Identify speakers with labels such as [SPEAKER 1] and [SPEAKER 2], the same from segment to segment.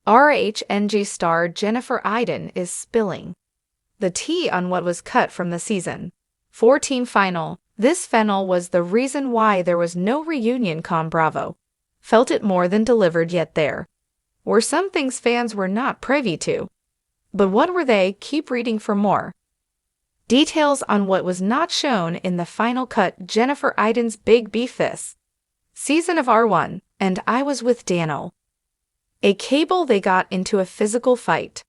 [SPEAKER 1] RHNG star Jennifer Aydin is spilling the tea on what was cut from the season 14 final. This fennel was the reason why there was no reunion. Bravo felt it more than delivered, yet there were some things fans were not privy to. But what were they? Keep reading for more details on what was not shown in the final cut. Jennifer Aydin's big beef this season of R1, and I was with Daniel. A cable they got into a physical fight.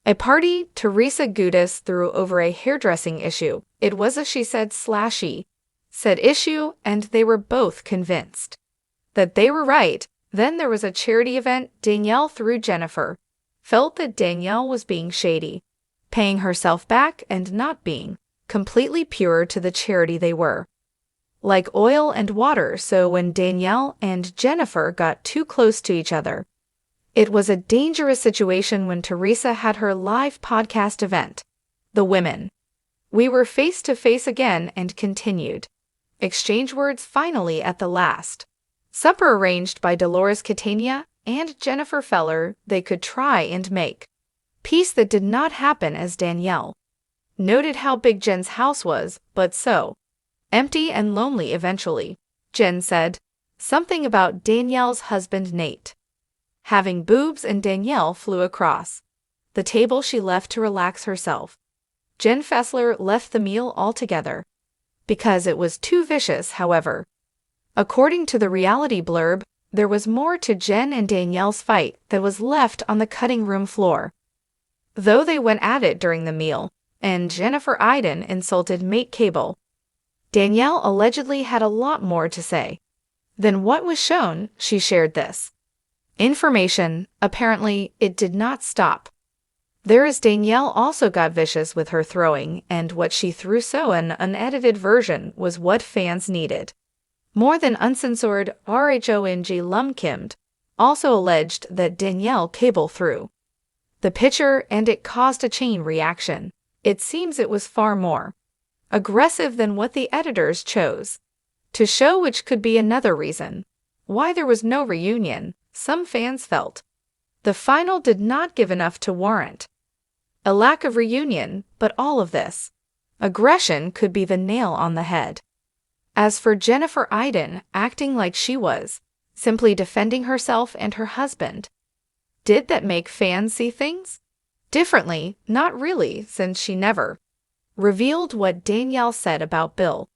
[SPEAKER 1] A party Teresa Giudice threw over a hairdressing issue. It was a she said / said issue, and they were both convinced that they were right. Then there was a charity event. Danielle through Jennifer felt that Danielle was being shady, paying herself back and not being completely pure to the charity. They were like oil and water, so when Danielle and Jennifer got too close to each other, it was a dangerous situation. When Teresa had her live podcast event, the women, we were face to face again and continued exchange words. Finally, at the last supper arranged by Dolores Catania and Jennifer Feller, they could try and make peace. That did not happen, as Danielle noted how big Jen's house was, but so empty and lonely. Eventually, Jen said something about Danielle's husband Nate having boobs, and Danielle flew across the table. She left to relax herself. Jen Fessler left the meal altogether because it was too vicious. However, according to the reality blurb, there was more to Jen and Danielle's fight that was left on the cutting room floor. Though they went at it during the meal, and Jennifer Aydin insulted mate Cable, Danielle allegedly had a lot more to say than what was shown. She shared this information. Apparently, it did not stop there, as Danielle also got vicious with her throwing, and what she threw, so an unedited version was what fans needed more than uncensored. RHONG Lumkimd also alleged that Danielle Cable threw the pitcher and it caused a chain reaction. It seems it was far more aggressive than what the editors chose to show, which could be another reason why there was no reunion. Some fans felt the final did not give enough to warrant a lack of reunion, but all of this aggression could be the nail on the head. As for Jennifer Aydin acting like she was simply defending herself and her husband, did that make fans see things differently? Not really, since she never revealed what Danielle said about Bill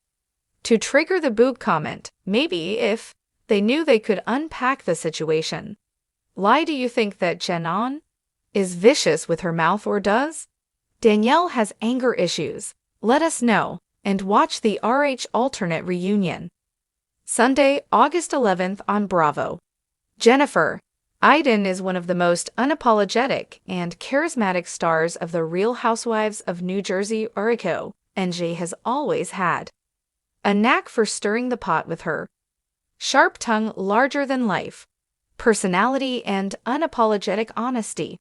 [SPEAKER 1] to trigger the boob comment. Maybe if they knew they could unpack the situation. Why do you think that Jenon is vicious with her mouth, or does Danielle has anger issues? Let us know, and watch the RH alternate reunion Sunday, August 11th on Bravo. Jennifer Aydin is one of the most unapologetic and charismatic stars of the Real Housewives of New Jersey. RHONG has always had a knack for stirring the pot with her sharp tongue, larger-than-life personality, and unapologetic honesty.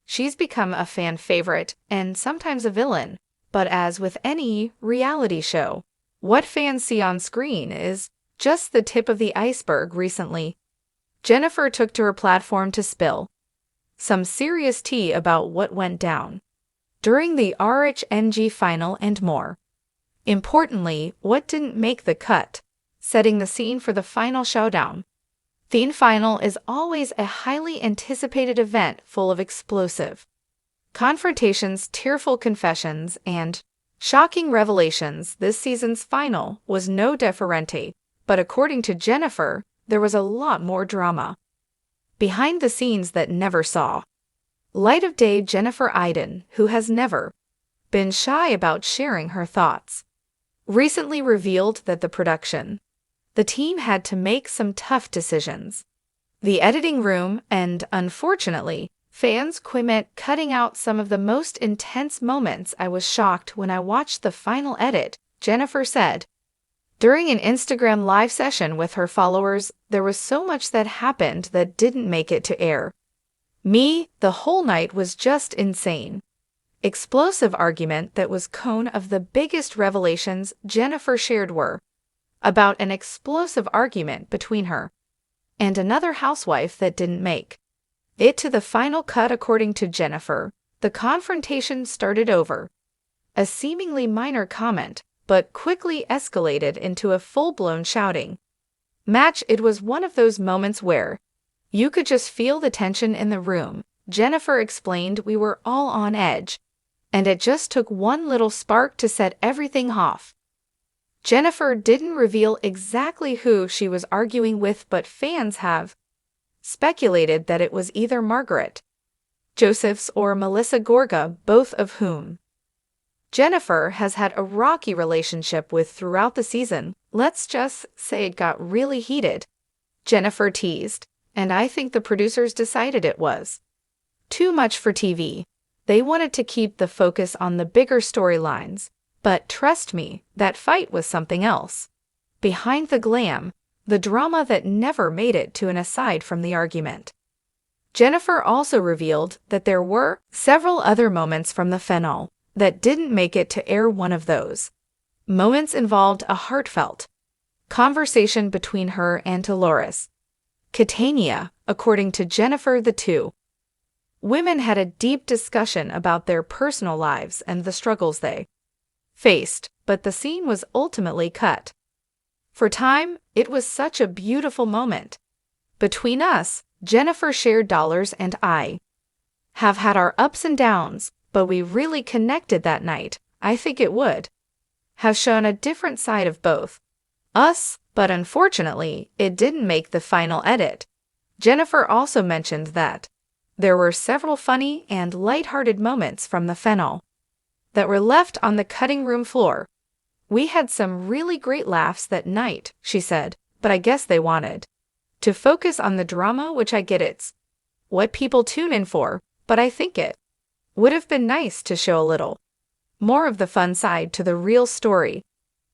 [SPEAKER 1] She's become a fan favorite and sometimes a villain, but as with any reality show, what fans see on screen is just the tip of the iceberg. Recently, Jennifer took to her platform to spill some serious tea about what went down during the RHNG final and more importantly, what didn't make the cut, setting the scene for the final showdown. The final is always a highly anticipated event full of explosive confrontations, tearful confessions, and shocking revelations. This season's final was no differente, but according to Jennifer, there was a lot more drama behind the scenes that never saw light of day. Jennifer Aydin, who has never been shy about sharing her thoughts, recently revealed that the team had to make some tough decisions. The editing room, and unfortunately, fans quit cutting out some of the most intense moments. I was shocked when I watched the final edit, Jennifer said. During an Instagram live session with her followers, there was so much that happened that didn't make it to air. The whole night was just insane. Explosive argument that was cone of the biggest revelations Jennifer shared were about an explosive argument between her and another housewife that didn't make it to the final cut. According to Jennifer, the confrontation started over a seemingly minor comment, but quickly escalated into a full-blown shouting match. It was one of those moments where you could just feel the tension in the room. Jennifer explained, we were all on edge, and it just took one little spark to set everything off. Jennifer didn't reveal exactly who she was arguing with, but fans have speculated that it was either Margaret Josephs or Melissa Gorga, both of whom Jennifer has had a rocky relationship with throughout the season. Let's just say it got really heated, Jennifer teased, and I think the producers decided it was too much for TV. They wanted to keep the focus on the bigger storylines. But trust me, that fight was something else. Behind the glam, the drama that never made it to an aside from the argument. Jennifer also revealed that there were several other moments from the finale that didn't make it to air. One of those moments involved a heartfelt conversation between her and Dolores Catania. According to Jennifer, the two women had a deep discussion about their personal lives and the struggles they faced, but the scene was ultimately cut for time. It was such a beautiful moment between us, Jennifer shared. Dollars and I have had our ups and downs, but we really connected that night. I think it would have shown a different side of both us, but unfortunately, it didn't make the final edit. Jennifer also mentioned that there were several funny and lighthearted moments from the finale that were left on the cutting room floor. We had some really great laughs that night, she said, but I guess they wanted to focus on the drama, which I get. It's what people tune in for, but I think it would have been nice to show a little more of the fun side to the real story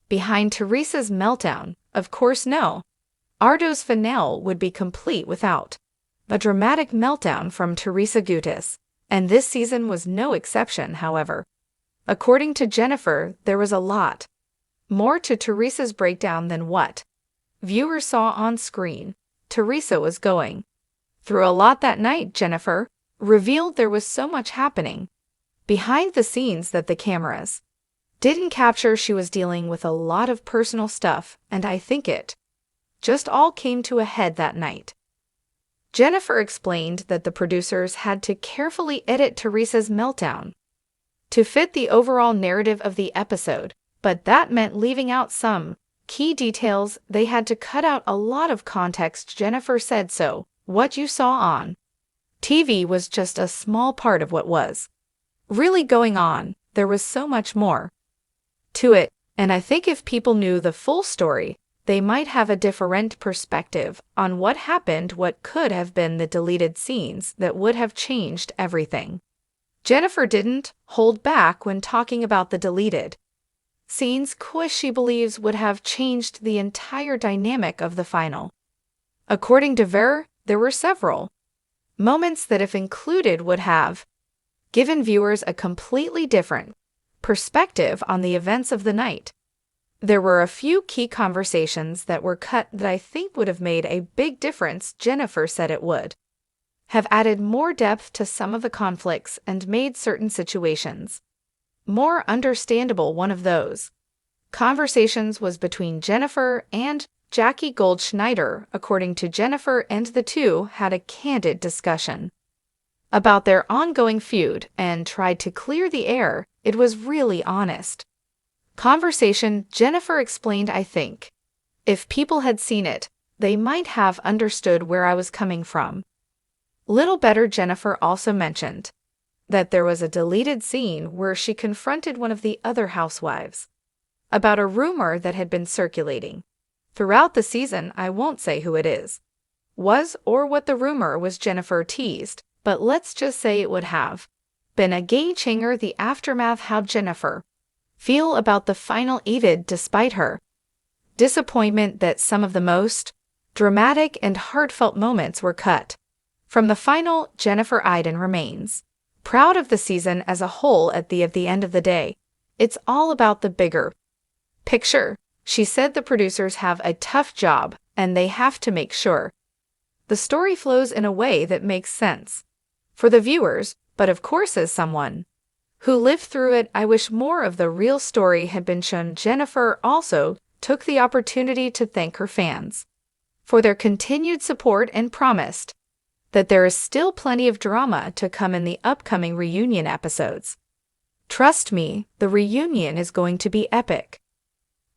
[SPEAKER 1] behind Teresa's meltdown. Of course, no. Ardo's finale would be complete without a dramatic meltdown from Teresa Gutis, and this season was no exception. However, according to Jennifer, there was a lot more to Teresa's breakdown than what viewers saw on screen. Teresa was going through a lot that night. Jennifer revealed there was so much happening behind the scenes that the cameras didn't capture. She was dealing with a lot of personal stuff, and I think it just all came to a head that night. Jennifer explained that the producers had to carefully edit Teresa's meltdown to fit the overall narrative of the episode, but that meant leaving out some key details. They had to cut out a lot of context, Jennifer said, so what you saw on TV was just a small part of what was really going on. There was so much more to it, and I think if people knew the full story, they might have a different perspective on what happened, what could have been the deleted scenes that would have changed everything. Jennifer didn't hold back when talking about the deleted scenes, which she believes would have changed the entire dynamic of the final. According to Ver, there were several moments that, if included, would have given viewers a completely different perspective on the events of the night. There were a few key conversations that were cut that I think would have made a big difference. Jennifer said it would have added more depth to some of the conflicts and made certain situations more understandable. One of those conversations was between Jennifer and Jackie Goldschneider. According to Jennifer, and the two had a candid discussion about their ongoing feud and tried to clear the air. It was really honest conversation, Jennifer explained. I think if people had seen it, they might have understood where I was coming from little better. Jennifer also mentioned that there was a deleted scene where she confronted one of the other housewives about a rumor that had been circulating throughout the season. I won't say who it was or what the rumor was, Jennifer teased, but let's just say it would have been a game changer. The aftermath. How Jennifer feel about the final edit, despite her disappointment that some of the most dramatic and heartfelt moments were cut from the final. Jennifer Aydin remains proud of the season as a whole. At the end of the day, it's all about the bigger picture. She said the producers have a tough job, and they have to make sure the story flows in a way that makes sense for the viewers, but of course, as someone who lived through it, I wish more of the real story had been shown. Jennifer also took the opportunity to thank her fans for their continued support and promised that there is still plenty of drama to come in the upcoming reunion episodes. Trust me, the reunion is going to be epic.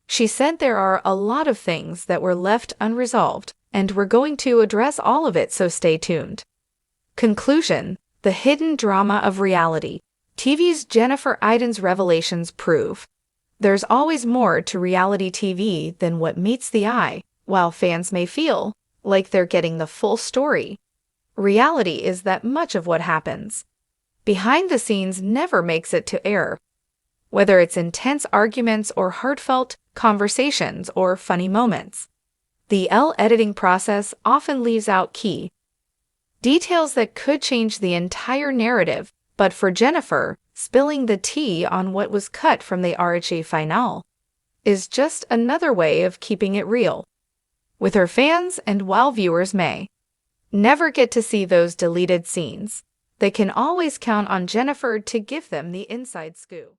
[SPEAKER 1] She said there are a lot of things that were left unresolved, and we're going to address all of it, so stay tuned. Conclusion: the hidden drama of reality TV's Jennifer Aydin's revelations prove there's always more to reality TV than what meets the eye. While fans may feel like they're getting the full story, reality is that much of what happens behind the scenes never makes it to air. Whether it's intense arguments or heartfelt conversations or funny moments, the editing process often leaves out key details that could change the entire narrative. But for Jennifer, spilling the tea on what was cut from the RHA finale is just another way of keeping it real with her fans, and while viewers may never get to see those deleted scenes, they can always count on Jennifer to give them the inside scoop.